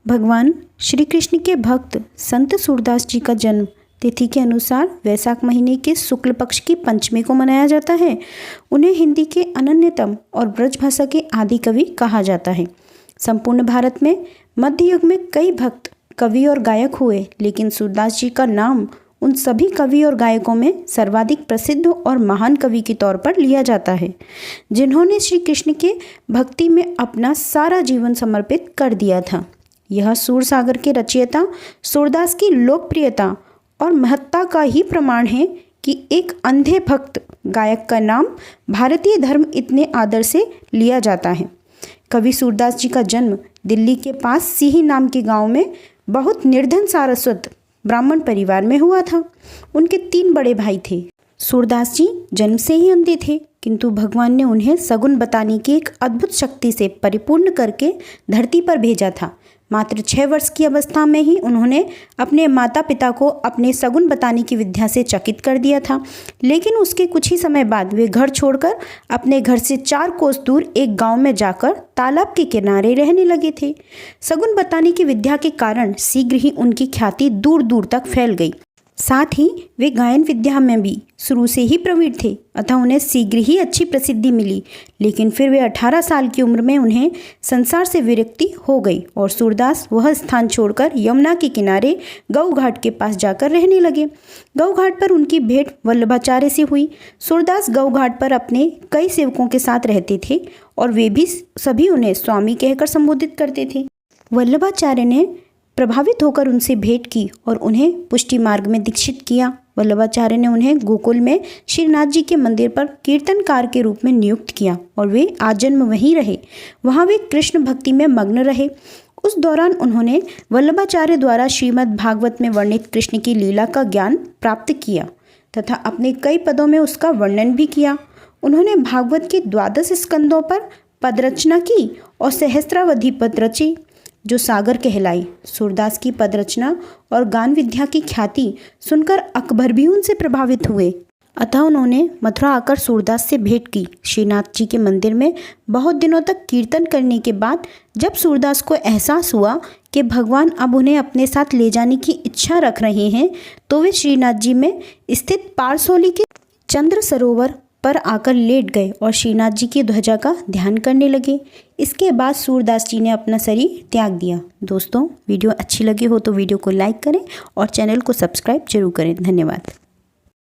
भगवान श्री कृष्ण के भक्त संत सूरदास जी का जन्म तिथि के अनुसार वैशाख महीने के शुक्ल पक्ष की पंचमी को मनाया जाता है। उन्हें हिंदी के अनन्यतम और ब्रज भाषा के आदि कवि कहा जाता है। संपूर्ण भारत में मध्य युग में कई भक्त कवि और गायक हुए, लेकिन सूरदास जी का नाम उन सभी कवि और गायकों में सर्वाधिक प्रसिद्ध और महान कवि के तौर पर लिया जाता है, जिन्होंने श्री कृष्ण के भक्ति में अपना सारा जीवन समर्पित कर दिया था। यह सूर सागर के रचयिता सूरदास की लोकप्रियता और महत्ता का ही प्रमाण है कि एक अंधे भक्त गायक का नाम भारतीय धर्म इतने आदर से लिया जाता है। कवि सूरदास जी का जन्म दिल्ली के पास सीही नाम के गांव में बहुत निर्धन सारस्वत ब्राह्मण परिवार में हुआ था। उनके 3 बड़े भाई थे। सूरदास जी जन्म से ही अंधे थे, किंतु भगवान ने उन्हें सगुन बताने की एक अद्भुत शक्ति से परिपूर्ण करके धरती पर भेजा था। मात्र 6 वर्ष की अवस्था में ही उन्होंने अपने माता पिता को अपने सगुन बताने की विद्या से चकित कर दिया था। लेकिन उसके कुछ ही समय बाद वे घर छोड़कर अपने घर से 4 कोस दूर एक गांव में जाकर तालाब के किनारे रहने लगे थे। सगुन बताने की विद्या के कारण शीघ्र ही उनकी ख्याति दूर दूर तक फैल गई। साथ ही वे गायन विद्या में भी शुरू से ही प्रवीण थे, अतः उन्हें शीघ्र ही अच्छी प्रसिद्धि मिली। लेकिन फिर वे 18 साल की उम्र में उन्हें संसार से विरक्ति हो गई और सूरदास वह स्थान छोड़कर यमुना के किनारे गऊ घाट के पास जाकर रहने लगे। गऊ घाट पर उनकी भेंट वल्लभाचार्य से हुई। सूरदास गऊ घाट पर अपने कई सेवकों के साथ रहते थे और वे भी सभी उन्हें स्वामी कहकर संबोधित करते थे। वल्लभाचार्य ने प्रभावित होकर उनसे भेंट की और उन्हें पुष्टि मार्ग में दीक्षित किया। वल्लभाचार्य ने उन्हें गोकुल में श्रीनाथ जी के मंदिर पर कीर्तनकार के रूप में नियुक्त किया और वे आजन्म वहीं रहे। वहाँ वे कृष्ण भक्ति में मग्न रहे। उस दौरान उन्होंने वल्लभाचार्य द्वारा श्रीमद् भागवत में वर्णित कृष्ण की लीला का ज्ञान प्राप्त किया तथा अपने कई पदों में उसका वर्णन भी किया। उन्होंने भागवत के 12 स्कंदों पर पद रचना की और सहस्त्रावधि पद रचे जो सागर कहलाई। सूरदास की पद रचना और गान विद्या की ख्याति सुनकर अकबर भी उनसे प्रभावित हुए, अतः उन्होंने मथुरा आकर सूरदास से भेंट की। श्रीनाथ जी के मंदिर में बहुत दिनों तक कीर्तन करने के बाद जब सूरदास को एहसास हुआ कि भगवान अब उन्हें अपने साथ ले जाने की इच्छा रख रहे हैं, तो वे श्रीनाथ जी में स्थित पारसोली के चंद्र सरोवर पर आकर लेट गए और श्रीनाथ जी की ध्वजा का ध्यान करने लगे। इसके बाद सूरदास जी ने अपना शरीर त्याग दिया। दोस्तों, वीडियो अच्छी लगी हो तो वीडियो को लाइक करें और चैनल को सब्सक्राइब जरूर करें। धन्यवाद।